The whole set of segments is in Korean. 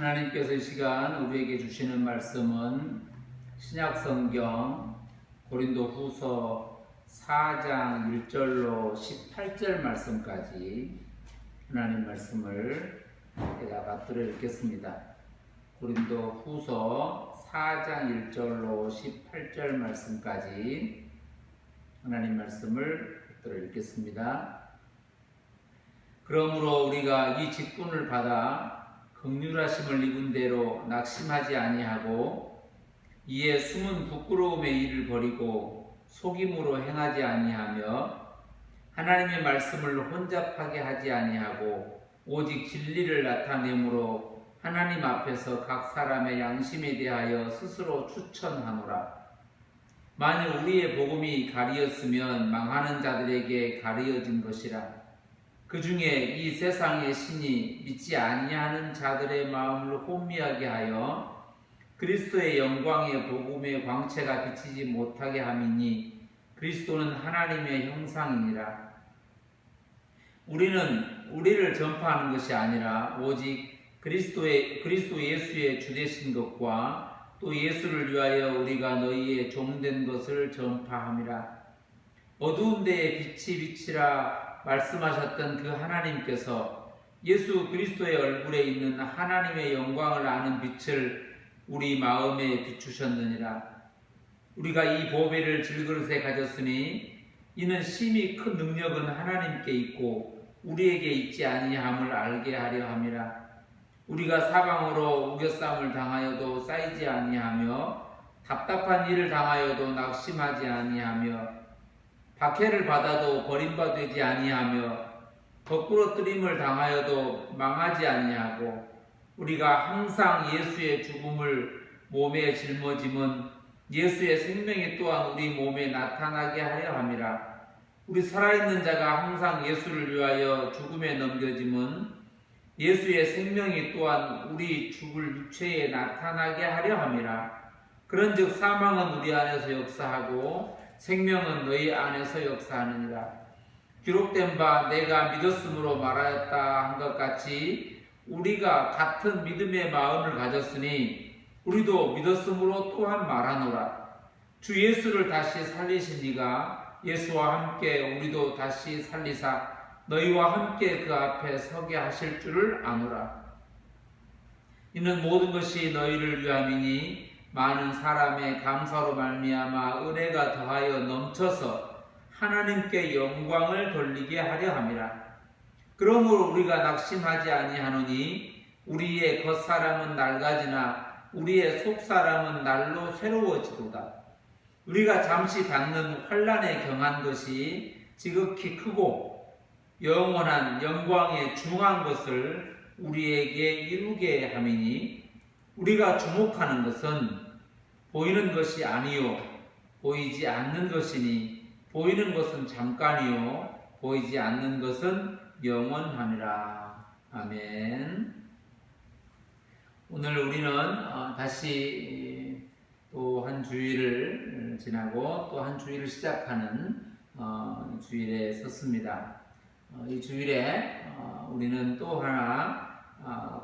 하나님께서 이 시간 우리에게 주시는 말씀은 신약성경 고린도후서 4장 1절로 18절 말씀까지 하나님 말씀을 제가 받들어 읽겠습니다. 고린도후서 4장 1절로 18절 말씀까지 하나님 말씀을 받들어 읽겠습니다. 그러므로 우리가 이 직분을 받아 긍휼하심을 입은 대로 낙심하지 아니하고 이에 숨은 부끄러움의 일을 버리고 속임으로 행하지 아니하며 하나님의 말씀을 혼잡하게 하지 아니하고 오직 진리를 나타내므로 하나님 앞에서 각 사람의 양심에 대하여 스스로 추천하노라. 만일 우리의 복음이 가리었으면 망하는 자들에게 가리어진 것이라. 그 중에 이 세상의 신이 믿지 아니하는 자들의 마음을 혼미하게 하여 그리스도의 영광의 복음의 광채가 비치지 못하게 함이니 그리스도는 하나님의 형상이니라. 우리는 우리를 전파하는 것이 아니라 오직 그리스도 예수의 주되신 것과 또 예수를 위하여 우리가 너희의 종된 것을 전파함이라. 어두운 데에 빛이 비치라 말씀하셨던 그 하나님께서 예수 그리스도의 얼굴에 있는 하나님의 영광을 아는 빛을 우리 마음에 비추셨느니라. 우리가 이 보배를 질그릇에 가졌으니 이는 심히 큰 능력은 하나님께 있고 우리에게 있지 아니함을 알게 하려 함이라. 우리가 사방으로 우겨쌈을 당하여도 쌓이지 아니하며 답답한 일을 당하여도 낙심하지 아니하며 박해를 받아도 버림받지 아니하며 거꾸러뜨림을 당하여도 망하지 아니하고 우리가 항상 예수의 죽음을 몸에 짊어짐은 예수의 생명이 또한 우리 몸에 나타나게 하려 함이라. 우리 살아있는 자가 항상 예수를 위하여 죽음에 넘겨짐은 예수의 생명이 또한 우리 죽을 육체에 나타나게 하려 함이라. 그런즉 사망은 우리 안에서 역사하고 생명은 너희 안에서 역사하느니라. 기록된 바 내가 믿었으므로 말하였다 한 것 같이 우리가 같은 믿음의 마음을 가졌으니 우리도 믿었으므로 또한 말하노라. 주 예수를 다시 살리신 이가 예수와 함께 우리도 다시 살리사 너희와 함께 그 앞에 서게 하실 줄을 아노라. 이는 모든 것이 너희를 위함이니 많은 사람의 감사로 말미암아 은혜가 더하여 넘쳐서 하나님께 영광을 돌리게 하려 함이라. 그러므로 우리가 낙심하지 아니하노니 우리의 겉사람은 낡아지나 우리의 속사람은 날로 새로워지도다. 우리가 잠시 받는 환난에 경한 것이 지극히 크고 영원한 영광에 중한 것을 우리에게 이루게 함이니 우리가 주목하는 것은 보이는 것이 아니요 보이지 않는 것이니 보이는 것은 잠깐이요 보이지 않는 것은 영원함이라. 아멘. 오늘 우리는 다시 또 한 주일을 지나고 또 한 주일을 시작하는 주일에 섰습니다. 이 주일에 우리는 또 하나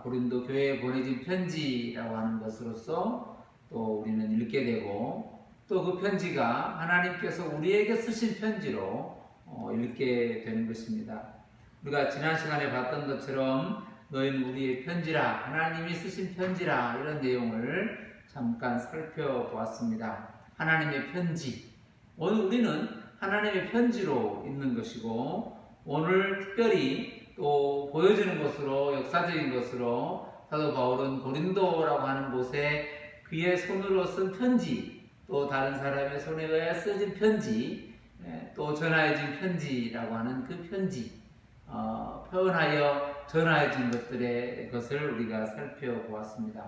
고린도 교회에 보내진 편지라고 하는 것으로서 또 우리는 읽게 되고 또 그 편지가 하나님께서 우리에게 쓰신 편지로 읽게 되는 것입니다. 우리가 지난 시간에 봤던 것처럼 너희는 우리의 편지라, 하나님이 쓰신 편지라, 이런 내용을 잠깐 살펴보았습니다. 하나님의 편지. 오늘 우리는 하나님의 편지로 있는 것이고 오늘 특별히 또 보여주는 것으로, 역사적인 것으로 사도 바울은 고린도라고 하는 곳에 그의 손으로 쓴 편지, 또 다른 사람의 손에 의해 써진 편지, 또 전하여진 편지라고 하는 그 편지, 표현하여 전하여진 것을 우리가 살펴보았습니다.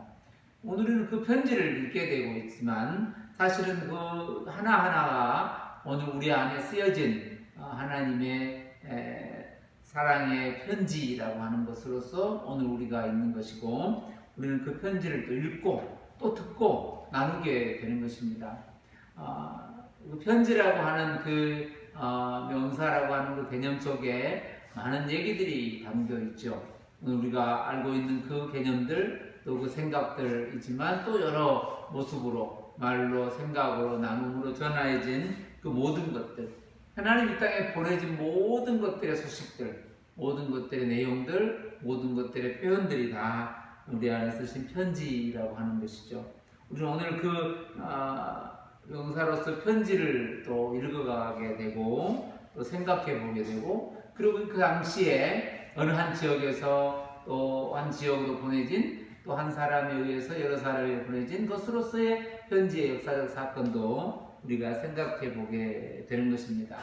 오늘은 그 편지를 읽게 되고 있지만 사실은 그 하나하나가 오늘 우리 안에 쓰여진 하나님의 사랑의 편지라고 하는 것으로서 오늘 우리가 있는 것이고 우리는 그 편지를 또 읽고 또 듣고 나누게 되는 것입니다. 그 편지라고 하는 그 명사라고 하는 그 개념 속에 많은 얘기들이 담겨 있죠. 우리가 알고 있는 그 개념들, 또 그 생각들이지만 또 여러 모습으로 말로 생각으로 나눔으로 전하여진 그 모든 것들, 하나님 이 땅에 보내진 모든 것들의 소식들, 모든 것들의 내용들, 모든 것들의 표현들이 다 우리 안에 쓰신 편지라고 하는 것이죠. 우리는 오늘 그 용사로서 편지를 또 읽어가게 되고 또 생각해 보게 되고, 그리고 그 당시에 어느 한 지역에서 또 한 지역으로 보내진 또 한 사람에 의해서 여러 사람에 보내진 것으로서의 현지의 역사적 사건도 우리가 생각해 보게 되는 것입니다.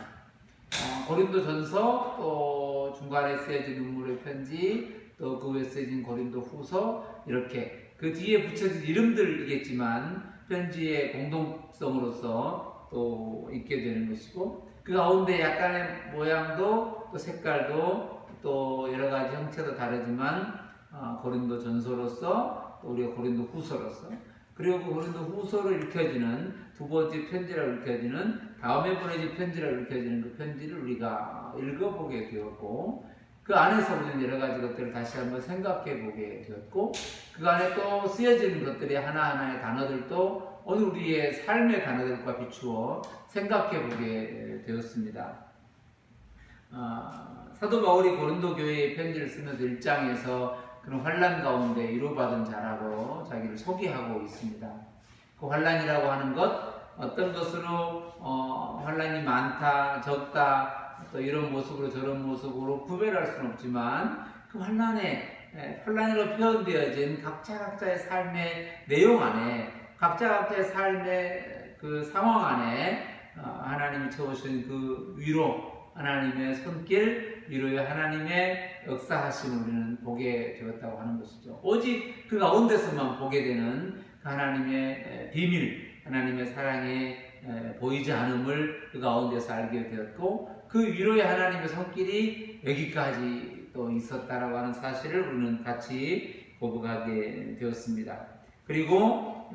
고린도전서, 또 중간에 쓰여진 눈물의 편지, 또 그 후에 쓰여진 고린도후서, 이렇게 그 뒤에 붙여진 이름들이겠지만 편지의 공동성으로서 또 있게 되는 것이고, 그 가운데 약간의 모양도 또 색깔도 또 여러 가지 형태도 다르지만 고린도 전서로서 또 우리가 고린도 후서로서, 그리고 그 고린도 후서로 읽혀지는 두 번째 편지라고 읽혀지는 다음에 보내진 편지라고 읽혀지는 그 편지를 우리가 읽어보게 되었고, 그 안에서 우리는 여러 가지 것들을 다시 한번 생각해 보게 되었고, 그 안에 또 쓰여지는 것들이 하나하나의 단어들도 오늘 우리의 삶의 단어들과 비추어 생각해 보게 되었습니다. 사도 바울이 고린도 교회에 편지를 쓰면서 1장에서 그런 환난 가운데 위로받은 자라고 자기를 소개하고 있습니다. 그 환난이라고 하는 것, 어떤 것으로 환난이 많다, 적다, 또 이런 모습으로 저런 모습으로 구별할 수는 없지만, 그 환난으로 표현되어진 각자의 삶의 내용 안에, 각자의 삶의 그 상황 안에 하나님이 채우신 그 위로, 하나님의 손길, 위로의 하나님의 역사하심을 우리는 보게 되었다고 하는 것이죠. 오직 그 가운데서만 보게 되는 그 하나님의 비밀, 하나님의 사랑에 보이지 않음을 그 가운데서 알게 되었고, 그 위로의 하나님의 손길이 여기까지 또 있었다라고 하는 사실을 우리는 같이 고백하게 되었습니다. 그리고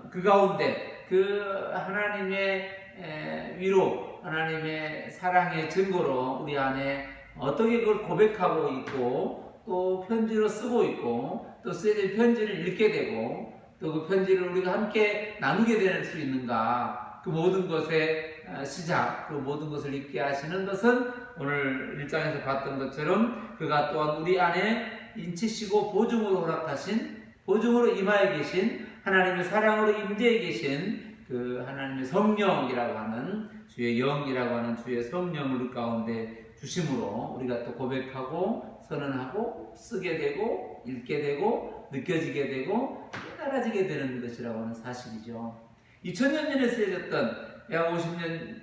그 가운데 그 하나님의 위로, 하나님의 사랑의 증거로 우리 안에 어떻게 그걸 고백하고 있고, 또 편지로 쓰고 있고, 또 쓰여진 편지를 읽게 되고, 또 그 편지를 우리가 함께 나누게 될 수 있는가, 그 모든 것의 시작, 그 모든 것을 있게 하시는 것은 오늘 1장에서 봤던 것처럼 그가 또한 우리 안에 인치시고 보증으로 허락하신, 보증으로 임하여 계신, 하나님의 사랑으로 임재해 계신 그 하나님의 성령이라고 하는, 주의 영이라고 하는 주의 성령을 우리 가운데 주심으로 우리가 또 고백하고 선언하고 쓰게 되고 읽게 되고 느껴지게 되고 깨달아지게 되는 것이라고 하는 사실이죠. 2000년 전에 쓰여졌던, 약 50년,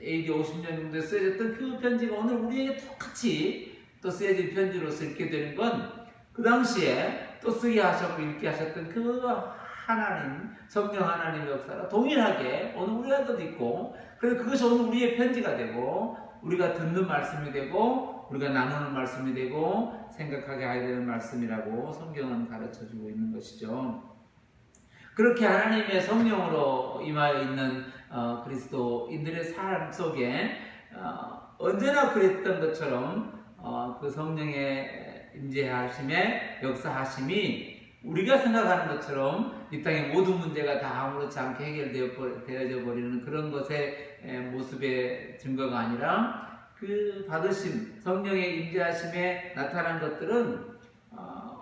AD 50년 정도에 쓰여졌던 그 편지가 오늘 우리에게 똑같이 또 쓰여진 편지로서 읽게 되는 건, 그 당시에 또 쓰게 하셨고 읽게 하셨던 그 하나님, 성령 하나님의 역사가 동일하게 오늘 우리한테도 있고, 그래서 그것이 오늘 우리의 편지가 되고, 우리가 듣는 말씀이 되고, 우리가 나누는 말씀이 되고, 생각하게 해야 되는 말씀이라고 성경은 가르쳐주고 있는 것이죠. 그렇게 하나님의 성령으로 임하여 있는 그리스도인들의 삶 속에 언제나 그랬던 것처럼 그 성령의 임재하심의 역사하심이 우리가 생각하는 것처럼 이 땅의 모든 문제가 다 아무렇지 않게 해결되어져 버리는 그런 것의 모습의 증거가 아니라, 그 받으심, 성령의 임재하심에 나타난 것들은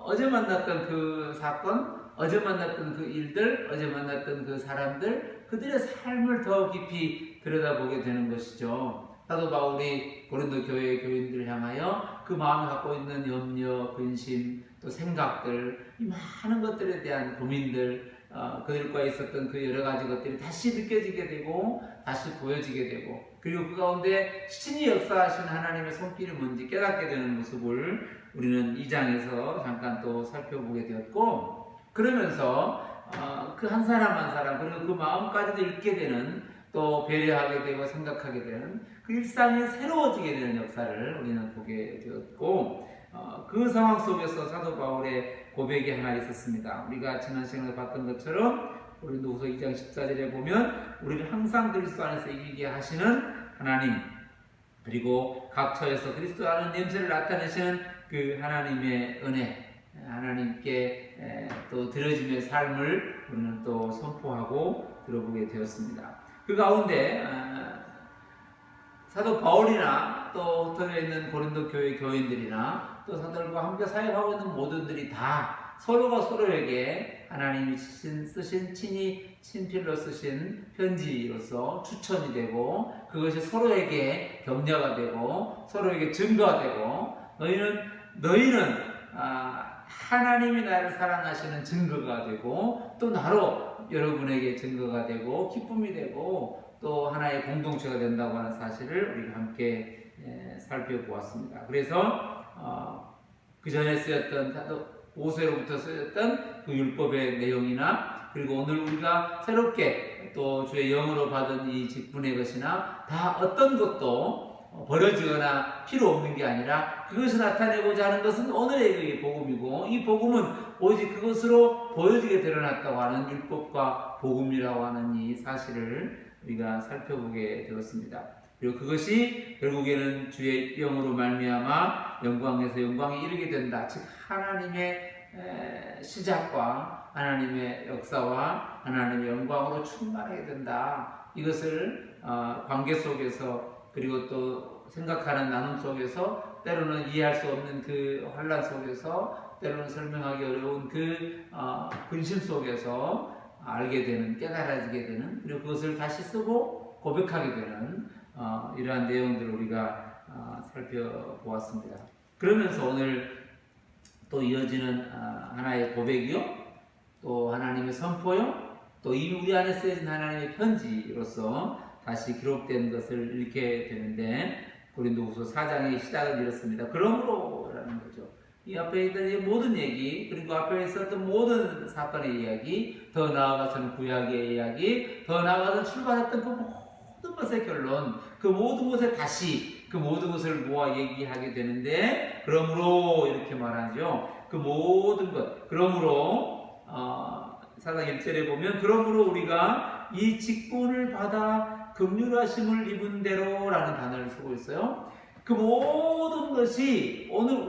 어제 만났던 그 사건, 어제 만났던 그 일들, 어제 만났던 그 사람들, 그들의 삶을 더 깊이 들여다보게 되는 것이죠. 사도 바울이 고린도 교회의 교인들을 향하여 그 마음에 갖고 있는 염려, 근심, 또 생각들, 이 많은 것들에 대한 고민들, 그들과 있었던 그 여러 가지 것들이 다시 느껴지게 되고 다시 보여지게 되고, 그리고 그 가운데 신이 역사하신 하나님의 손길이 뭔지 깨닫게 되는 모습을 우리는 2장에서 잠깐 또 살펴보게 되었고, 그러면서 그 한 사람 한 사람, 그리고 그 마음까지도 읽게 되는, 또 배려하게 되고 생각하게 되는 그 일상이 새로워지게 되는 역사를 우리는 보게 되었고, 그 상황 속에서 사도 바울의 고백이 하나 있었습니다. 우리가 지난 시간에 봤던 것처럼 고린도후서 2장 14절에 보면 우리를 항상 그리스도 안에서 이기게 하시는 하나님, 그리고 각 처에서 그리스도 안의 냄새를 나타내시는 그 하나님의 은혜, 하나님께 또 드려짐의 삶을 우리는 또 선포하고 들어보게 되었습니다. 그 가운데 사도 바울이나 또 흩어져 있는 고린도 교회 교인들이나 또 사도들과 함께 사역하고 있는 모든들이 다 서로가 서로에게 하나님이 쓰신 친필로 쓰신 편지로서 추천이 되고, 그것이 서로에게 격려가 되고 서로에게 증거가 되고, 너희는 하나님이 나를 사랑하시는 증거가 되고, 또 나로 여러분에게 증거가 되고 기쁨이 되고 또 하나의 공동체가 된다고 하는 사실을 우리가 함께 살펴보았습니다. 그래서 그 전에 쓰였던 모세로부터 쓰였던 그 율법의 내용이나, 그리고 오늘 우리가 새롭게 또 주의 영으로 받은 이 직분의 것이나 다 어떤 것도 버려지거나 필요 없는 게 아니라 그것을 나타내고자 하는 것은 오늘의 복음이고, 이 복음은 오직 그것으로 보여지게 드러났다고 하는 율법과 복음이라고 하는 이 사실을 우리가 살펴보게 되었습니다. 그리고 그것이 결국에는 주의 영으로 말미암아 영광에서 영광에 이르게 된다. 즉 하나님의 시작과 하나님의 역사와 하나님의 영광으로 충만하게 된다. 이것을 관계 속에서, 그리고 또 생각하는 나눔 속에서, 때로는 이해할 수 없는 그 환란 속에서, 때로는 설명하기 어려운 그 근심 속에서 알게 되는, 깨달아지게 되는, 그리고 그것을 다시 쓰고 고백하게 되는 이러한 내용들을 우리가 살펴보았습니다. 그러면서 오늘 또 이어지는 하나의 고백이요, 또 하나님의 선포요, 또 이미 우리 안에 쓰여진 하나님의 편지로서 다시 기록된 것을 읽게 되는데, 고린도후서 4장의 시작은 이렇습니다. 그러므로라는 거죠. 이 앞에 있던 이 모든 얘기, 그리고 앞에 있었던 모든 사건의 이야기, 더 나아가서는 구약의 이야기, 더 나아가서 출발했던 그 모든 것의 결론, 그 모든 것에 다시 그 모든 것을 모아 얘기하게 되는데, 그러므로 이렇게 말하죠. 그 모든 것, 그러므로 4장 1절에 보면 그러므로 우리가 이 직분을 받아 긍휼하심을 입은 대로라는 단어를 쓰고 있어요. 그 모든 것이 오늘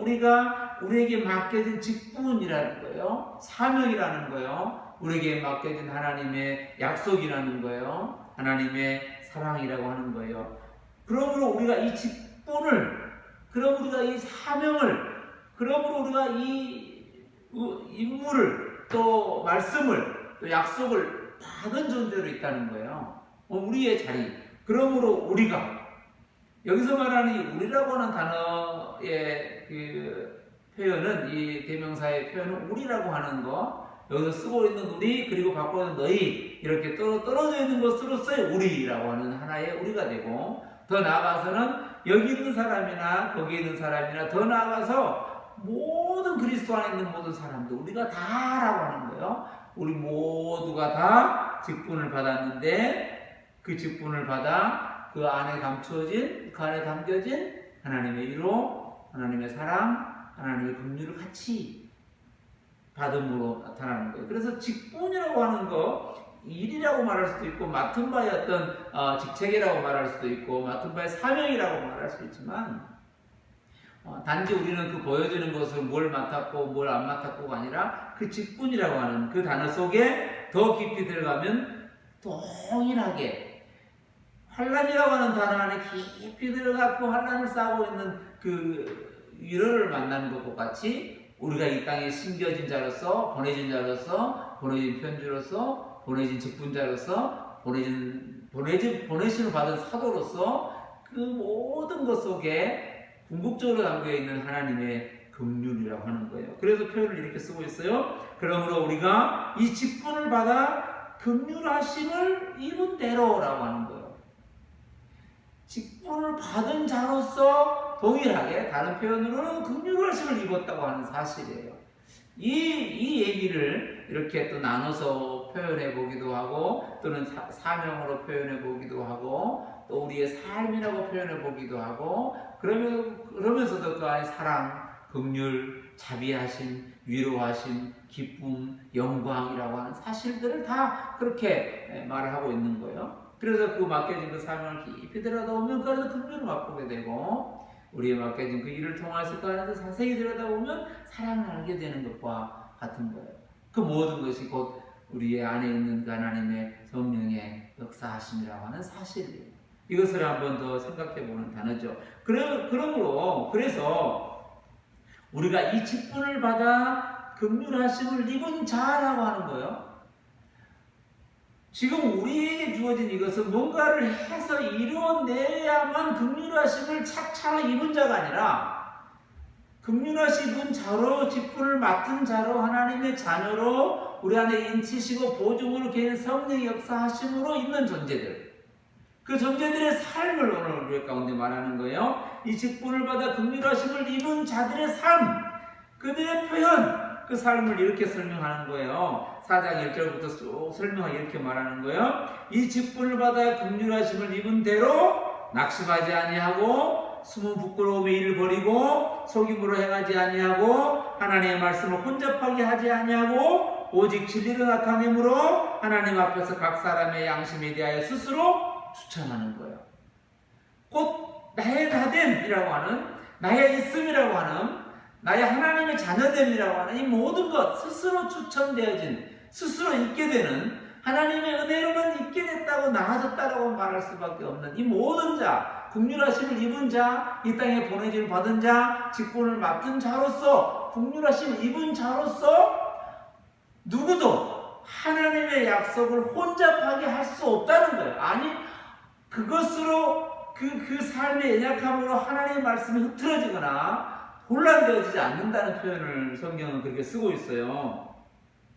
우리에게 맡겨진 직분이라는 거예요. 사명이라는 거예요. 우리에게 맡겨진 하나님의 약속이라는 거예요. 하나님의 사랑이라고 하는 거예요. 그러므로 우리가 이 직분을, 그러므로 우리가 이 사명을, 그러므로 우리가 이 임무를, 또 말씀을, 또 약속을 받은 존재로 있다는 거예요. 우리의 자리. 그러므로 우리가, 여기서 말하는 이 우리라고 하는 단어의 그 표현은, 이 대명사의 표현은 우리라고 하는 거, 여기서 쓰고 있는 우리, 그리고 갖고 있는 너희, 이렇게 떨어져 있는 것으로서의 우리라고 하는 하나의 우리가 되고, 더 나아가서는 여기 있는 사람이나 거기 있는 사람이나, 더 나아가서 모든 그리스도 안에 있는 모든 사람들, 우리가 다라고 하는 거예요. 우리 모두가 다 직분을 받았는데, 그 직분을 받아 그 안에 감추어진, 그 안에 담겨진 하나님의 위로, 하나님의 사랑, 하나님의 긍휼을 같이 받음으로 나타나는 거예요. 그래서 직분이라고 하는 거, 일이라고 말할 수도 있고, 맡은 바의 어떤 직책이라고 말할 수도 있고, 맡은 바의 사명이라고 말할 수 있지만, 단지 우리는 그 보여지는 것을 뭘 맡았고 뭘 안 맡았고가 아니라 그 직분이라고 하는 그 단어 속에 더 깊이 들어가면 동일하게 환란이라고 하는 단어 안에 깊이 들어가고 환란을 쌓고 있는 그 위로를 만나는 것과 같이, 우리가 이 땅에 심겨진 자로서, 보내진 자로서, 보내진 편지로서, 보내진 직분자로서, 보내심을 받은 사도로서 그 모든 것 속에 궁극적으로 담겨있는 하나님의 긍휼이라고 하는 거예요. 그래서 표현을 이렇게 쓰고 있어요. 그러므로 우리가 이 직분을 받아 긍휼하심을 입은 대로라고 하는 거예요. 직분을 받은 자로서 동일하게, 다른 표현으로는 긍휼하심을 입었다고 하는 사실이에요. 이 얘기를 이렇게 또 나눠서 표현해 보기도 하고, 또는 사명으로 표현해 보기도 하고, 또 우리의 삶이라고 표현해 보기도 하고, 그러면서도 그 안에 사랑, 긍휼, 자비하심, 위로하심, 기쁨, 영광이라고 하는 사실들을 다 그렇게 말을 하고 있는 거예요. 그래서 그 맡겨진 그 사명을 깊이 들여다보면 그래서 긍휼을 맛보게 되고, 우리의 맡겨진 그 일을 통해서 그 안에서 자세히 들여다보면 사랑을 알게 되는 것과 같은 거예요. 그 모든 것이 곧 우리의 안에 있는 그 하나님의 성령의 역사하심이라고 하는 사실이에요. 이것을 한 번 더 생각해 보는 단어죠. 그래서 우리가 이 직분을 받아 긍휼하심을 입은 자라고 하는 거예요. 지금 우리에게 주어진 이것은 뭔가를 해서 이루어내야만 긍휼하심을 차차 입은 자가 아니라 긍휼하심 입은 자로, 직분을 맡은 자로, 하나님의 자녀로 우리 안에 인치시고 보증으로 계신 성령의 역사하심으로 있는 존재들, 그 존재들의 삶을 오늘 우리 가운데 말하는 거예요. 이 직분을 받아 긍휼하심을 입은 자들의 삶, 그들의 표현, 그 삶을 이렇게 설명하는 거예요. 4장 1절부터 쭉 설명하기 이렇게 말하는 거예요. 이 직분을 받아 긍휼하심을 입은 대로 낙심하지 아니하고 숨은 부끄러움의 일을 버리고 속임으로 행하지 아니하고 하나님의 말씀을 혼잡하게 하지 아니하고 오직 진리를 나타내므로 하나님 앞에서 각 사람의 양심에 대하여 스스로 추천하는 거예요. 곧 나의 나됨이라고 하는, 나의 있음이라고 하는, 나의 하나님의 자녀됨이라고 하는 이 모든 것, 스스로 추천되어진, 스스로 있게 되는, 하나님의 은혜로만 있게 됐다고 나아졌다라고 말할 수밖에 없는 이 모든 자, 긍휼하심을 입은 자, 이 땅에 보내짐을 받은 자, 직분을 맡은 자로서, 긍휼하심을 입은 자로서 누구도 하나님의 약속을 혼잡하게 할 수 없다는 거예요. 아니, 그것으로 그 삶의 연약함으로 하나님의 말씀이 흐트러지거나 혼란되어지지 않는다는 표현을 성경은 그렇게 쓰고 있어요.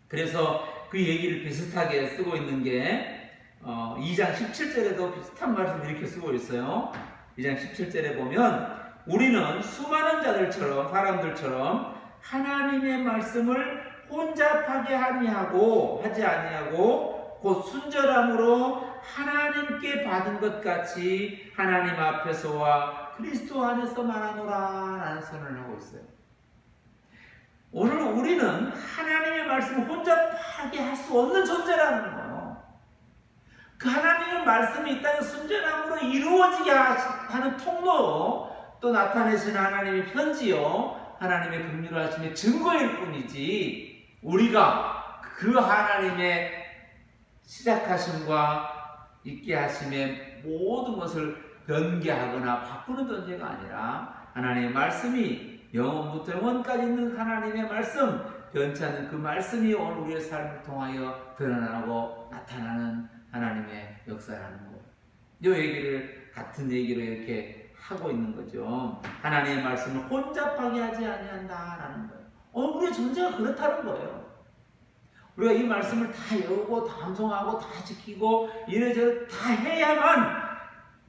그래서 그 얘기를 비슷하게 쓰고 있는 게 2장 17절에도 비슷한 말씀을 이렇게 쓰고 있어요. 2장 17절에 보면 우리는 수많은 자들처럼, 사람들처럼 하나님의 말씀을 혼잡하게 하지 아니하고 곧 순전함으로 하나님께 받은 것 같이 하나님 앞에서와 그리스도 안에서 말하노라 라는 선언을 하고 있어요. 오늘 우리는 하나님의 말씀을 혼잡하게 할 수 없는 존재라는 거예요. 그 하나님의 말씀이 이 땅에 순전함으로 이루어지게 하는 통로로 또 나타내시는 하나님의 편지요, 하나님의 긍휼하심의 증거일 뿐이지, 우리가 그 하나님의 시작하심과 있게 하심의 모든 것을 변개하거나 바꾸는 존재가 아니라 하나님의 말씀이 영원부터 영원까지 있는 하나님의 말씀, 변치 않는 그 말씀이 오늘 우리의 삶을 통하여 드러나고 나타나는 하나님의 역사라는 거예요. 이 얘기를 같은 얘기로 이렇게 하고 있는 거죠. 하나님의 말씀을 혼잡하게 하지 아니한다라는 거예요. 우리의 존재가 그렇다는 거예요. 우리가 이 말씀을 다 외우고 다 암송하고 다 지키고 이래저래 다 해야만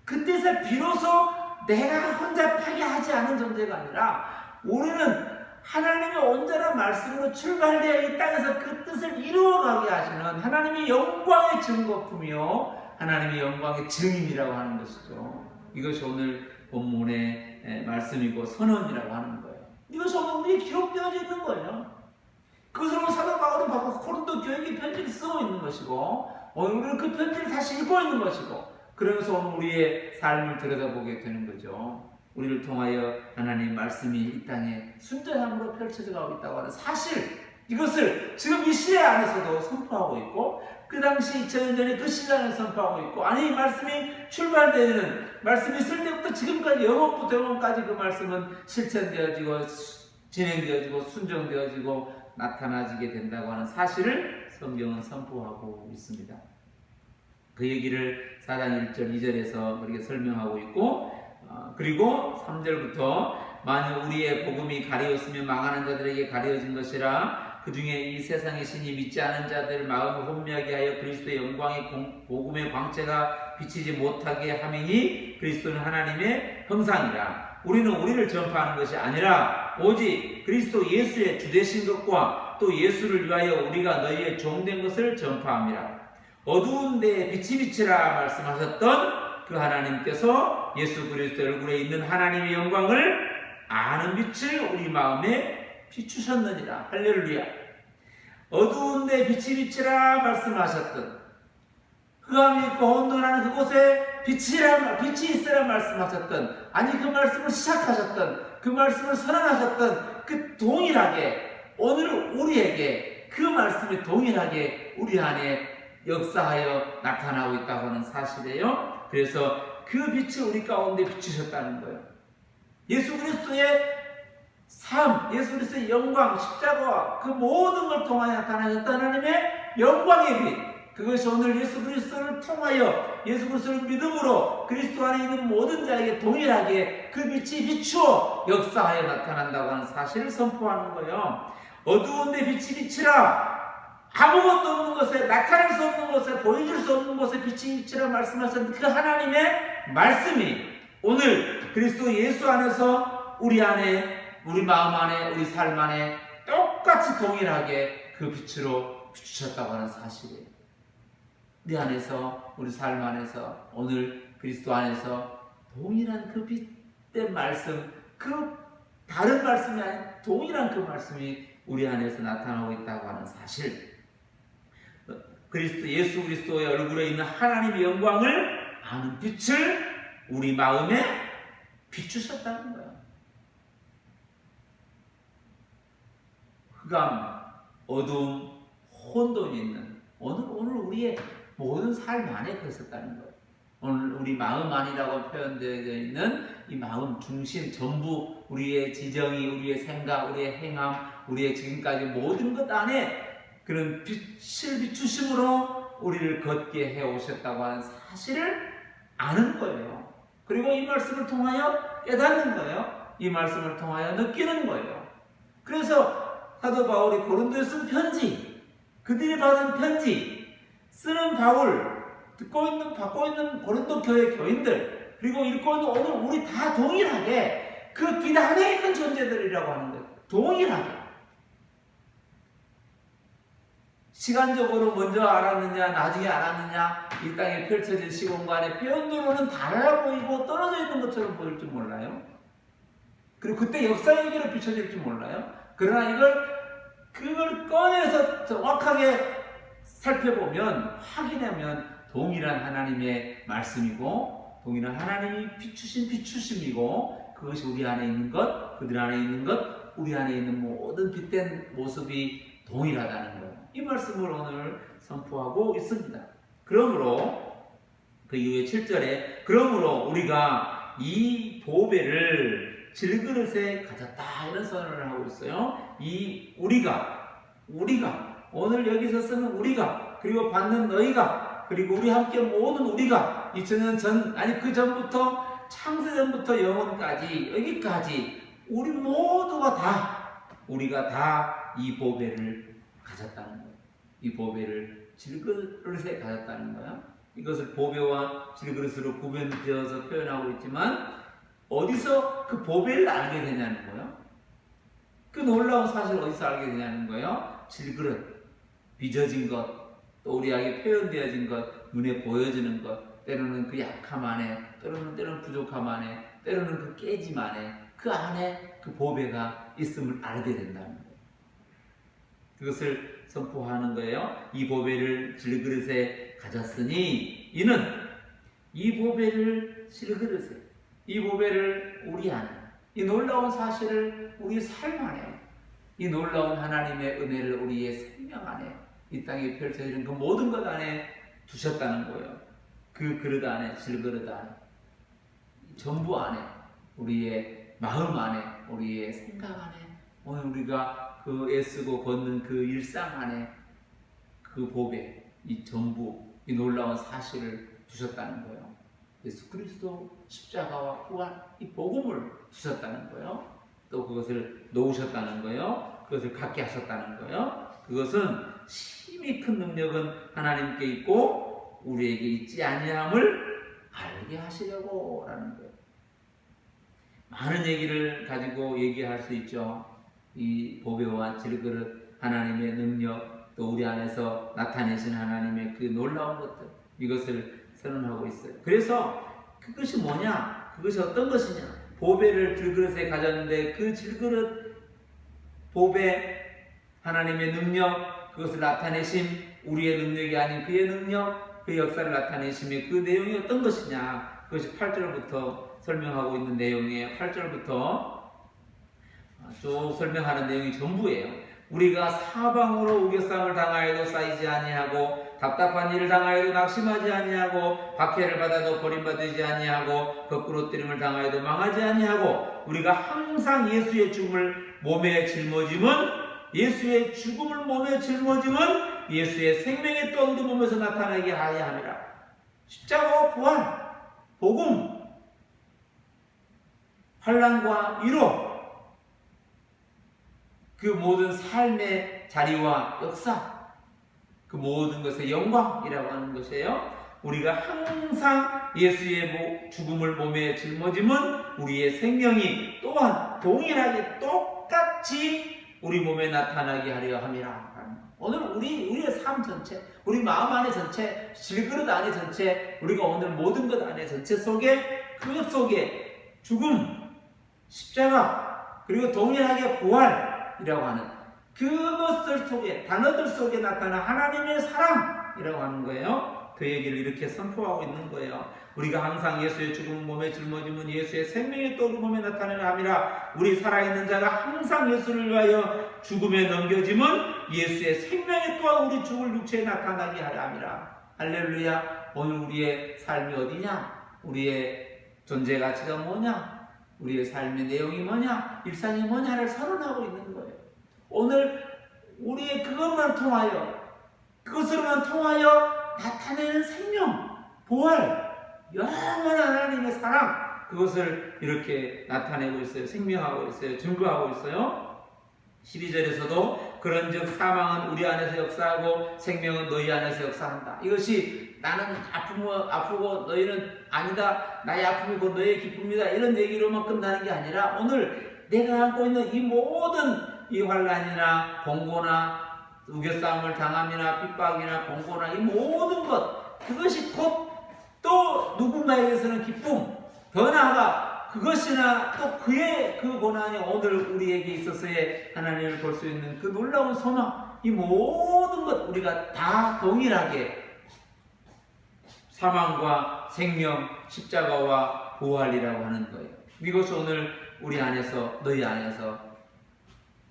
그때서 비로소 내가 혼잡하게 하지 않은 존재가 아니라 우리는 하나님의 온전한 말씀으로 출발되어 이 땅에서 그 뜻을 이루어가게 하시는 하나님의 영광의 증거품이요, 하나님의 영광의 증인이라고 하는 것이죠. 이것이 오늘 본문의 말씀이고 선언이라고 하는 거예요. 이것이 오늘 우리에 기록되어져 있는 거예요. 그것으로 사도 바울이 바꿔서 고린도 교회에 편지를 쓰고 있는 것이고, 오늘은 그 편지를 다시 읽고 있는 것이고, 그러면서 오늘 우리의 삶을 들여다보게 되는 거죠. 우리를 통하여 하나님의 말씀이 이 땅에 순전함으로 펼쳐져 가고 있다고 하는 사실, 이것을 지금 이 시대 안에서도 선포하고 있고, 그 당시 2000년 전에 그 시대를 선포하고 있고, 아니 이 말씀이 출발되는, 말씀이 있을 때부터 지금까지 영원부터 영원까지 그 말씀은 실천되어지고 진행되어지고 순종되어지고 나타나지게 된다고 하는 사실을 성경은 선포하고 있습니다. 그 얘기를 4장 1절 2절에서 그렇게 설명하고 있고, 그리고 3절부터 만일 우리의 복음이 가리웠으면 망하는 자들에게 가려진 것이라 그 중에 이 세상의 신이 믿지 않은 자들 마음을 혼미하게 하여 그리스도의 영광의 복음의 광채가 비치지 못하게 하매니 그리스도는 하나님의 형상이라. 우리는 우리를 전파하는 것이 아니라 오직 그리스도 예수의 주되신 것과 또 예수를 위하여 우리가 너희의 종된 것을 전파함이라. 어두운 데에 빛이 비치라 말씀하셨던 그 하나님께서 예수 그리스도의 얼굴에 있는 하나님의 영광을 아는 빛을 우리 마음에 비추셨느니라. 할렐루야. 어두운 데 빛이 비치라 말씀하셨던 흑암이 있고 혼돈하는 그곳에 빛이 있으라 말씀하셨던, 아니 그 말씀을 시작하셨던, 그 말씀을 선언하셨던 그 동일하게 오늘 우리에게 그 말씀이 동일하게 우리 안에 역사하여 나타나고 있다고 하는 사실이에요. 그래서 그 빛을 우리 가운데 비추셨다는 거예요. 예수 그리스도의 삶, 예수 그리스도의 영광, 십자가와 그 모든 걸 통하여 나타나셨다는 하나님의 영광의 빛, 그것이 오늘 예수 그리스도를 통하여 예수 그리스도를 믿음으로 그리스도 안에 있는 모든 자에게 동일하게 그 빛이 비추어 역사하여 나타난다고 하는 사실을 선포하는 거예요. 어두운 데 빛이 비치라. 아무것도 없는 곳에, 나타날 수 없는 곳에, 보여줄 수 없는 곳에 빛이 비치라 말씀하셨는데, 그 하나님의 말씀이 오늘 그리스도 예수 안에서 우리 안에, 우리 마음 안에, 우리 삶 안에 똑같이 동일하게 그 빛으로 비추셨다고 하는 사실이에요. 우리 안에서, 우리 삶 안에서, 오늘 그리스도 안에서 동일한 그 빛된 말씀, 그 다른 말씀이 아닌 동일한 그 말씀이 우리 안에서 나타나고 있다고 하는 사실, 그리스도, 예수 그리스도의 얼굴에 있는 하나님의 영광을 아는 빛을 우리 마음에 비추셨다는 거예요. 흑암, 어두움, 혼돈이 있는 오늘 우리의 모든 삶 안에 그랬었다는 거예요. 오늘 우리 마음 안이라고 표현되어 있는 이 마음 중심, 전부 우리의 지정이, 우리의 생각, 우리의 행함, 우리의 지금까지 모든 것 안에 그런 빛을 비추심으로 우리를 걷게 해오셨다고 하는 사실을 아는 거예요. 그리고 이 말씀을 통하여 깨닫는 거예요. 이 말씀을 통하여 느끼는 거예요. 그래서 사도 바울이 고린도에 쓴 편지, 그들이 받은 편지, 쓰는 바울, 받고 있는 고린도 교회 교인들, 그리고 읽고 있는 오늘 우리 다 동일하게 그 빛 안에 있는 존재들이라고 하는 거예요. 동일하게. 시간적으로 먼저 알았느냐, 나중에 알았느냐, 이 땅에 펼쳐진 시공간의 표현으로는 달라 보이고 떨어져 있는 것처럼 보일 줄 몰라요. 그리고 그때 역사 얘기로 비춰질 줄 몰라요. 그러나 그걸 꺼내서 정확하게 살펴보면, 확인하면 동일한 하나님의 말씀이고, 동일한 하나님이 비추신 비추심이고, 그것이 우리 안에 있는 것, 그들 안에 있는 것, 우리 안에 있는 모든 빛된 모습이 동일하다는 거예요. 이 말씀을 오늘 선포하고 있습니다. 그러므로 그 이후에 7절에 그러므로 우리가 이 보배를 질그릇에 가졌다 이런 선언을 하고 있어요. 이 우리가 오늘 여기서 쓰는 우리가, 그리고 받는 너희가, 그리고 우리 함께 모든 우리가 2000년 전, 아니 그 전부터 창세전부터 영원까지 여기까지 우리 모두가 우리가 다 이 보배를 가졌다는 거예요. 이 보배를 질그릇에 가졌다는 거예요. 이것을 보배와 질그릇으로 구분되어서 표현하고 있지만, 어디서 그 보배를 알게 되냐는 거예요. 그 놀라운 사실을 어디서 알게 되냐는 거예요. 질그릇, 빚어진 것, 또 우리에게 표현되어진 것, 눈에 보여지는 것, 때로는 그 약함 안에, 때로는 부족함 안에, 때로는 그 깨짐 안에, 그 안에 그 보배가 있음을 알게 된다는 거예요. 그것을 선포하는 거예요. 이 보배를 질그릇에 가졌으니 이는 이 보배를 질그릇에, 이 보배를 우리 안에, 이 놀라운 사실을 우리 삶 안에, 이 놀라운 하나님의 은혜를 우리의 생명 안에, 이 땅에 펼쳐지는 그 모든 것 안에 두셨다는 거예요. 그 그릇 안에, 질그릇 안에, 전부 안에, 우리의 마음 안에, 우리의 생각 안에, 오늘 우리가 그 애쓰고 걷는 그 일상 안에 그 보배, 이 전부, 이 놀라운 사실을 두셨다는 거예요. 예수 그리스도 십자가와 부활, 이 복음을 두셨다는 거예요. 또 그것을 놓으셨다는 거예요. 그것을 갖게 하셨다는 거예요. 그것은 힘이 큰 능력은 하나님께 있고 우리에게 있지 아니함을 알게 하시려고 라는 거예요. 많은 얘기를 가지고 얘기할 수 있죠. 이 보배와 질그릇, 하나님의 능력, 또 우리 안에서 나타내신 하나님의 그 놀라운 것들, 이것을 선언하고 있어요. 그래서 그것이 뭐냐? 그것이 어떤 것이냐? 보배를 질그릇에 가졌는데 그 질그릇, 보배, 하나님의 능력, 그것을 나타내신 우리의 능력이 아닌 그의 능력, 그 역사를 나타내시며 그 내용이 어떤 것이냐, 그것이 8절부터 설명하고 있는 내용이에요. 8절부터 쭉 설명하는 내용이 전부예요. 우리가 사방으로 우겨쌈을 당하여도 쌓이지 아니하고 답답한 일을 당하여도 낙심하지 아니하고 박해를 받아도 버림받지 아니하고 거꾸로 뜨림을 당하여도 망하지 아니하고 우리가 항상 예수의 죽음을 몸에 짊어짐은 예수의 죽음을 몸에 짊어짐은 예수의 생명의 또 우리 몸에서 나타나게 하여 함이라. 십자가와 부활, 복음, 환난과 위로, 그 모든 삶의 자리와 역사, 그 모든 것의 영광이라고 하는 것이에요. 우리가 항상 예수의 죽음을 몸에 짊어짐은 우리의 생명이 또한 동일하게 똑같이 우리 몸에 나타나게 하려 함이라. 오늘 우리의 삶 전체, 우리 마음 안에 전체, 질그릇 안에 전체, 우리가 오늘 모든 것 안에 전체 속에, 그 속에 죽음, 십자가, 그리고 동일하게 부활이라고 하는 그것들 속에, 단어들 속에 나타난 하나님의 사랑이라고 하는 거예요. 그 얘기를 이렇게 선포하고 있는 거예요. 우리가 항상 예수의 죽음을 몸에 짊어짐은 예수의 생명이 또 우리 몸에 나타내는 함이라. 우리 살아있는 자가 항상 예수를 위하여 죽음에 넘겨짐은 예수의 생명이 또한 우리 죽을 육체에 나타나게 하려 함이라. 할렐루야. 오늘 우리의 삶이 어디냐? 우리의 존재 가치가 뭐냐? 우리의 삶의 내용이 뭐냐? 일상이 뭐냐를 선언하고 있는 거예요. 오늘 우리의 그것만 통하여, 그것으로만 통하여 나타내는 생명, 부활, 영원한 하나님의 사랑, 그것을 이렇게 나타내고 있어요. 생명하고 있어요. 증거하고 있어요. 12절에서도 그런즉 사망은 우리 안에서 역사하고 생명은 너희 안에서 역사한다. 이것이 나는 아프고 너희는 아니다, 나의 아픔이 곧 너희의 기쁨이다, 이런 얘기로만 끝나는 게 아니라 오늘 내가 안고 있는 이 모든 이 환난이나 공고나 우겨싸움을 당함이나 핍박이나 공고나 이 모든 것, 그것이 곧 또 누군가에게서는 기쁨, 더 나아가 그것이나 또 그의 그 고난이 오늘 우리에게 있어서의 하나님을 볼 수 있는 그 놀라운 소망, 이 모든 것 우리가 다 동일하게 사망과 생명, 십자가와 부활이라고 하는 거예요. 이것이 오늘 우리 안에서, 너희 안에서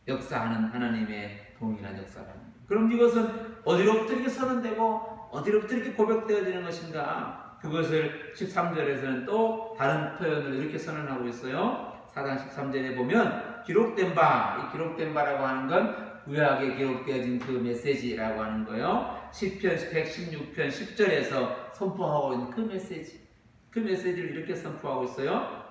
역사하는 하나님의 동일한 역사라는 거예요. 그럼 이것은 어디로부터 이렇게 선언되고 어디로부터 이렇게 고백되어지는 것인가? 그것을 13절에서는 또 다른 표현으로 이렇게 선언하고 있어요. 4장 13절에 보면 기록된 바, 이 기록된 바라고 하는 건 구약에 기록되어진 그 메시지라고 하는 거예요. 시편 116편 10절에서 선포하고 있는 그 메시지, 그 메시지를 이렇게 선포하고 있어요.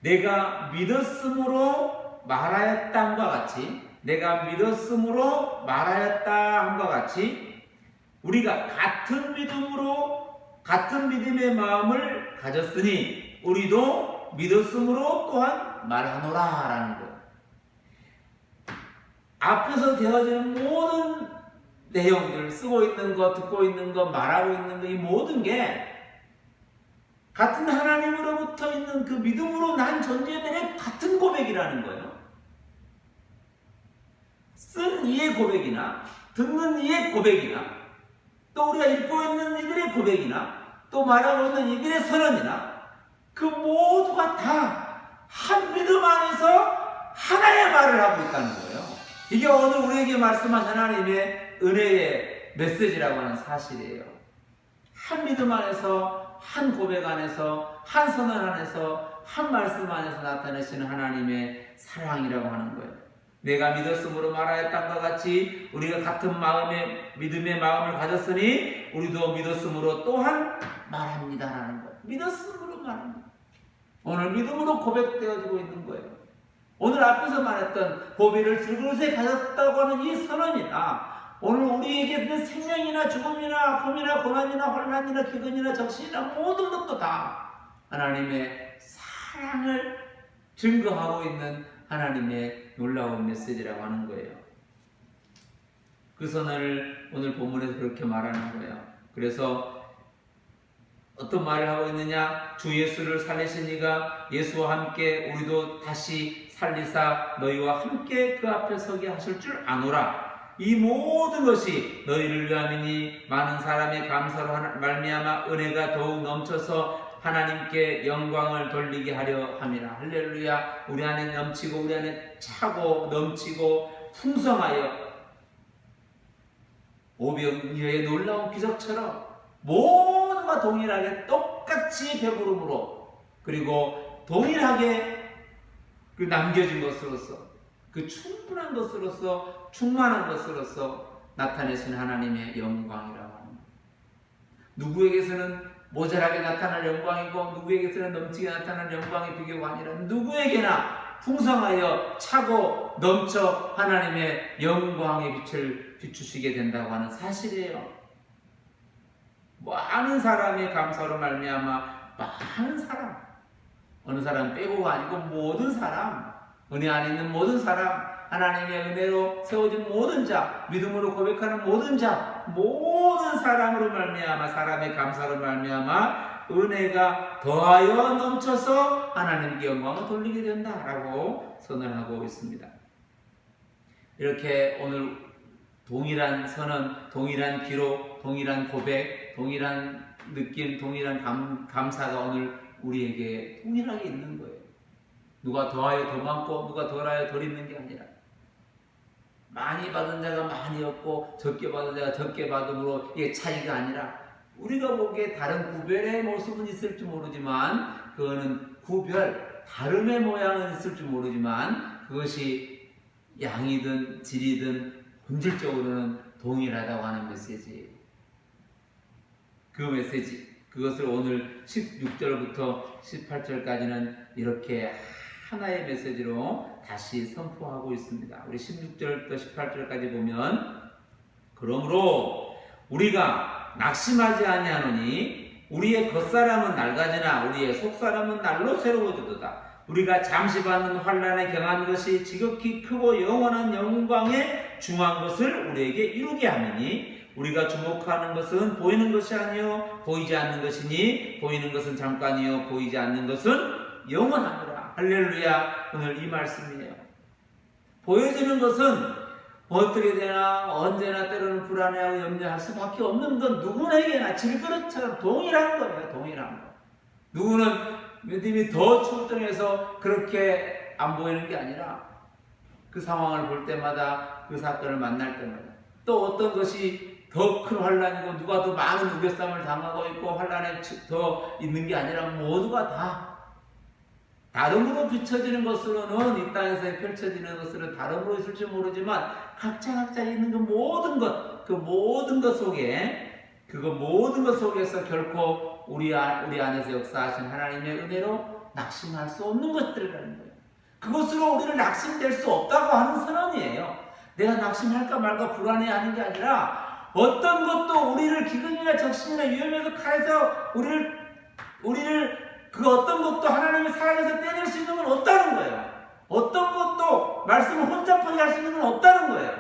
내가 믿었으므로 말하였다 함과 같이, 내가 믿었으므로 말하였다 함과 같이 우리가 같은 믿음의 마음을 가졌으니 우리도 믿었으므로 또한 말하노라 라는 거예요. 앞에서 되어지는 모든 내용들, 쓰고 있는 것, 듣고 있는 것, 말하고 있는 것, 이 모든 게 같은 하나님으로부터 있는 그 믿음으로 난 존재들의 같은 고백이라는 거예요. 쓴 이의 고백이나 듣는 이의 고백이나 또 우리가 읽고 있는 이들의 고백이나 또 말하고 있는 이들의 선언이나 그 모두가 다 한 믿음 안에서 하나의 말을 하고 있다는 거예요. 이게 오늘 우리에게 말씀한 하나님의 은혜의 메시지라고 하는 사실이에요. 한 믿음 안에서, 한 고백 안에서, 한 선언 안에서, 한 말씀 안에서 나타내시는 하나님의 사랑이라고 하는 거예요. 내가 믿었으므로 말하였던과 같이 우리가 같은 믿음의 마음을 가졌으니 우리도 믿었으므로 또한 말합니다라는 거예요. 믿었으므로 말합니다. 오늘 믿음으로 고백되어지고 있는 거예요. 오늘 앞에서 말했던 보배를 들그릇에 가졌다고 하는 이 선언이나 오늘 우리에게 있는 생명이나 죽음이나 아픔이나 고난이나 환난이나 기근이나 적신이나 모든 것도 다 하나님의 사랑을 증거하고 있는 하나님의 놀라운 메시지라고 하는 거예요. 그 선언을 오늘 본문에서 그렇게 말하는 거예요. 그래서 어떤 말을 하고 있느냐? 주 예수를 살리신 이가 예수와 함께 우리도 다시 살리사 너희와 함께 그 앞에 서게 하실 줄 아노라. 이 모든 것이 너희를 위함이니 많은 사람의 감사로 말미암아 은혜가 더욱 넘쳐서 하나님께 영광을 돌리게 하려 함이라. 할렐루야. 우리 안에 넘치고 우리 안에 차고 넘치고 풍성하여 오병이어의 놀라운 기적처럼 모두가 동일하게 똑같이 배부름으로 그리고 동일하게 그 남겨진 것으로서 그 충분한 것으로서 충만한 것으로서 나타내신 하나님의 영광이라고 합니다. 누구에게서는 모자라게 나타날 영광이고 누구에게서는 넘치게 나타날 영광의 비교가 아니라 누구에게나 풍성하여 차고 넘쳐 하나님의 영광의 빛을 비추시게 된다고 하는 사실이에요. 많은 사람의 감사로 말미암아 많은 사람, 어느 사람 빼고가 아니고 모든 사람, 은혜 안에 있는 모든 사람, 하나님의 은혜로 세워진 모든 자, 믿음으로 고백하는 모든 자, 모든 사람으로 말미암아 사람의 감사로 말미암아 은혜가 더하여 넘쳐서 하나님께 영광을 돌리게 된다라고 선언하고 있습니다. 이렇게 오늘 동일한 선언, 동일한 기록, 동일한 고백, 동일한 느낌, 동일한 감사가 오늘 우리에게 동일하게 있는 거예요. 누가 더하여 더 많고 누가 덜하여 덜 있는 게 아니라 많이 받은 자가 많이 얻고 적게 받은 자가 적게 받음으로 이게 차이가 아니라 우리가 보기에 다른 구별의 모습은 있을지 모르지만 그거는 구별, 다름의 모양은 있을지 모르지만 그것이 양이든 질이든 본질적으로는 동일하다고 하는 메시지. 그 메시지, 그것을 오늘 16절부터 18절까지는 이렇게 하나의 메시지로 다시 선포하고 있습니다. 우리 16절부터 18절까지 보면 그러므로 우리가 낙심하지 아니하노니 우리의 겉사람은 낡아지나 우리의 속사람은 날로 새로워지도다. 우리가 잠시 받는 환난에 경한 것이 지극히 크고 영원한 영광에 중한 것을 우리에게 이루게 하느니 우리가 주목하는 것은 보이는 것이 아니요 보이지 않는 것이니 보이는 것은 잠깐이요 보이지 않는 것은 영원하노라. 할렐루야. 오늘 이 말씀이에요. 보여지는 것은 어떻게 되나 언제나 때로는 불안해하고 염려할 수밖에 없는 건 누구에게나 질그릇처럼 동일한 거예요. 동일한 거. 누구는 믿음이 더 출중해서 그렇게 안 보이는 게 아니라 그 상황을 볼 때마다 그 사건을 만날 때마다 또 어떤 것이 더 큰 환난이고 누가 더 많은 우겨쌈을 당하고 있고 환난에 더 있는 게 아니라 모두가 다 다름으로 비춰지는 것으로는 이 땅에서 펼쳐지는 것으로는 다름으로 있을지 모르지만 각자 있는 그 모든 것 속에 그거 모든 것 속에서 결코 우리 안에서 역사하신 하나님의 은혜로 낙심할 수 없는 것들이라는 거예요. 그것으로 우리를 낙심될 수 없다고 하는 선언이에요. 내가 낙심할까 말까 불안해하는 게 아니라 어떤 것도 우리를 기근이나 적신이나 위험에서 칼에서 우리를 그 어떤 것도 하나님의 사랑에서 떼낼 수 있는 건 없다는 거예요. 어떤 것도 말씀을 혼잡하게 할 수 있는 건 없다는 거예요.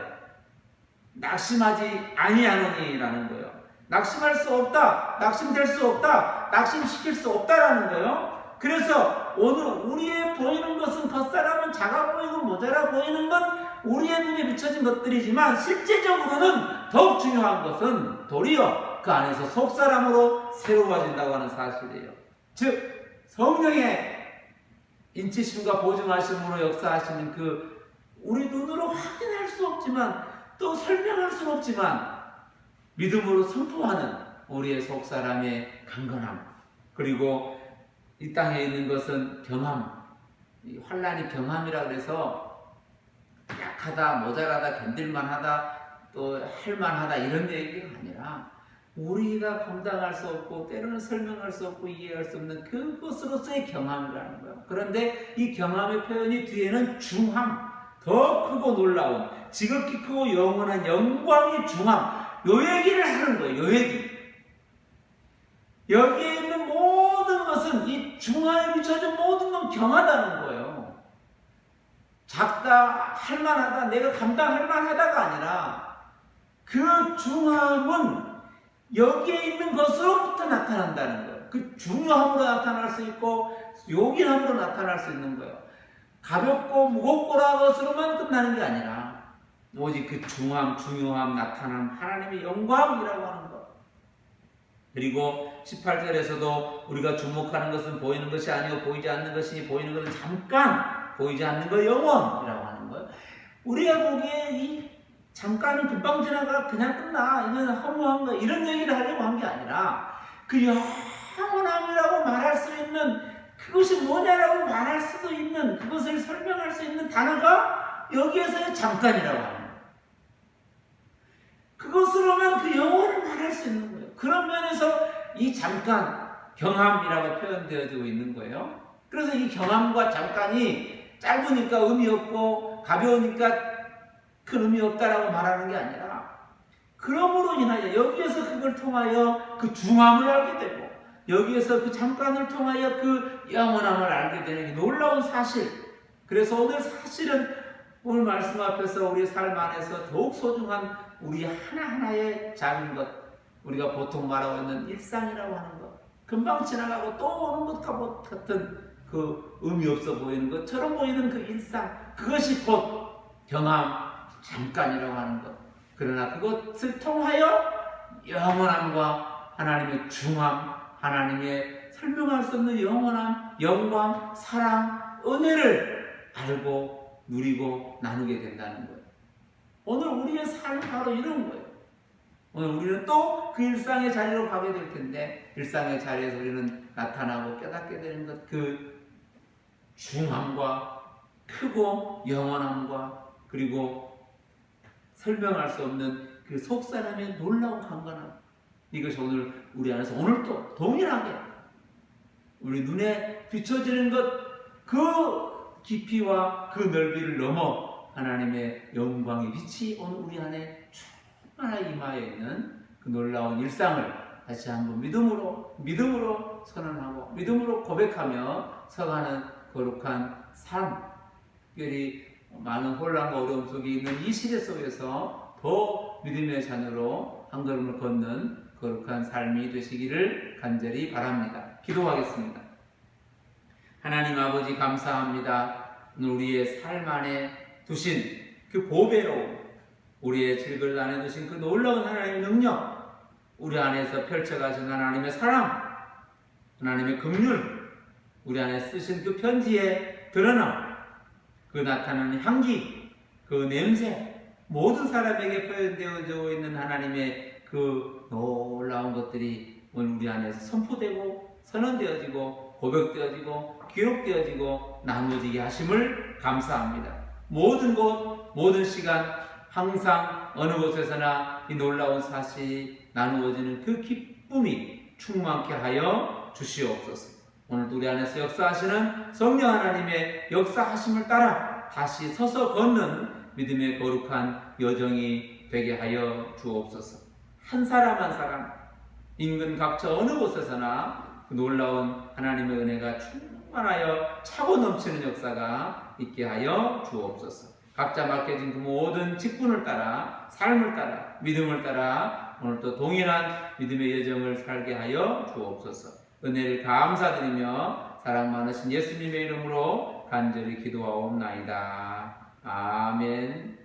낙심하지 아니하노니라는 거예요. 낙심할 수 없다, 낙심될 수 없다, 낙심시킬 수 없다라는 거예요. 그래서 오늘 우리의 보이는 것은 겉사람은 작아 보이고 모자라 보이는 건 우리의 눈에 비춰진 것들이지만 실제적으로는 더욱 중요한 것은 도리어 그 안에서 속사람으로 새로워진다고 하는 사실이에요. 즉 성령의 인치심과 보증하심으로 역사하시는 그 우리 눈으로 확인할 수 없지만 또 설명할 수 없지만 믿음으로 선포하는 우리의 속사람의 강건함, 그리고 이 땅에 있는 것은 경함, 환난이 경함이라 그래서 약하다, 모자라다, 견딜만하다, 또 할만하다 이런 얘기가 아니라 우리가 감당할 수 없고 때로는 설명할 수 없고 이해할 수 없는 그것으로서의 경함이라는 거예요. 그런데 이 경함의 표현이 뒤에는 중함, 더 크고 놀라운 지극히 크고 영원한 영광의 중함, 요 얘기를 하는 거예요. 요 얘기. 여기에 있는 모든 것은 이 중함에 비춰진 모든 건 경하다는 거예요. 작다, 할만하다, 내가 감당할 만하다가 아니라 그 중함은 여기에 있는 것으로부터 나타난다는 거예요. 그 중요함으로 나타날 수 있고 요긴함으로 나타날 수 있는 거예요. 가볍고 무겁고라 것으로만 끝나는 게 아니라 오직 그 중요함, 나타남, 하나님의 영광이라고 하는 것. 그리고 18절에서도 우리가 주목하는 것은 보이는 것이 아니요 보이지 않는 것이니 보이는 것은 잠깐, 보이지 않는 것 영원이라고 하는 거예요. 우리가 보기에 이 잠깐은 금방 지나가 그냥 끝나, 이건 허무한 거, 이런 얘기를 하려고 한 게 아니라 그 영원함이라고 말할 수 있는, 그것이 뭐냐라고 말할 수도 있는, 그것을 설명할 수 있는 단어가 여기에서의 잠깐이라고 하는 거예요. 그것으로만 그 영혼을 말할 수 있는 거예요. 그런 면에서 이 잠깐, 경함이라고 표현되어지고 있는 거예요. 그래서 이 경함과 잠깐이 짧으니까 의미 없고 가벼우니까 큰 의미 없다라고 말하는 게 아니라, 그러므로 인하여 여기에서 그걸 통하여 그 중함을 알게 되고, 여기에서 그 잠깐을 통하여 그 영원함을 알게 되는 놀라운 사실. 그래서 오늘 사실은 오늘 말씀 앞에서 우리 삶 안에서 더욱 소중한 우리 하나하나의 작은 것, 우리가 보통 말하고 있는 일상이라고 하는 것, 금방 지나가고 또 오는 것과 같은 그 의미 없어 보이는 것처럼 보이는 그 일상, 그것이 곧 경험, 잠깐이라고 하는 것. 그러나 그것을 통하여 영원함과 하나님의 중함, 하나님의 설명할 수 없는 영원함, 영광, 사랑, 은혜를 알고 누리고 나누게 된다는 거예요. 오늘 우리의 삶은 바로 이런 거예요. 오늘 우리는 또 그 일상의 자리로 가게 될 텐데, 일상의 자리에서 우리는 나타나고 깨닫게 되는 것, 그 중함과 크고 영원함과 그리고 설명할 수 없는 그 속사람의 놀라운 강건함, 이것이 오늘 우리 안에서 오늘도 동일하게 우리 눈에 비춰지는 것, 그 깊이와 그 넓이를 넘어 하나님의 영광의 빛이 오늘 우리 안에 충만하게 임하여 있는 그 놀라운 일상을 다시 한번 믿음으로 선언하고 믿음으로 고백하며 서가는 거룩한 삶, 특별히 많은 혼란과 어려움 속에 있는 이 시대 속에서 더 믿음의 자녀로 한 걸음을 걷는 거룩한 삶이 되시기를 간절히 바랍니다. 기도하겠습니다. 하나님 아버지, 감사합니다. 오늘 우리의 삶 안에 두신 그 보배로움, 우리의 질글 안에 두신 그 놀라운 하나님의 능력, 우리 안에서 펼쳐가신 하나님의 사랑, 하나님의 긍휼, 우리 안에 쓰신 그 편지에 드러남, 그 나타나는 향기, 그 냄새, 모든 사람에게 표현되어져 있는 하나님의 그 놀라운 것들이 오늘 우리 안에서 선포되고 선언되어지고 고백되어지고 기록되어지고 나누어지게 하심을 감사합니다. 모든 곳, 모든 시간, 항상 어느 곳에서나 이 놀라운 사실이 나누어지는 그 기쁨이 충만케 하여 주시옵소서. 오늘도 우리 안에서 역사하시는 성령 하나님의 역사하심을 따라 다시 서서 걷는 믿음의 거룩한 여정이 되게 하여 주옵소서. 한 사람 한 사람, 인근 각처 어느 곳에서나 그 놀라운 하나님의 은혜가 충만하여 차고 넘치는 역사가 있게 하여 주옵소서. 각자 맡겨진 그 모든 직분을 따라, 삶을 따라, 믿음을 따라 오늘도 동일한 믿음의 여정을 살게 하여 주옵소서. 은혜를 감사드리며 사랑 많으신 예수님의 이름으로 간절히 기도하옵나이다. 아멘.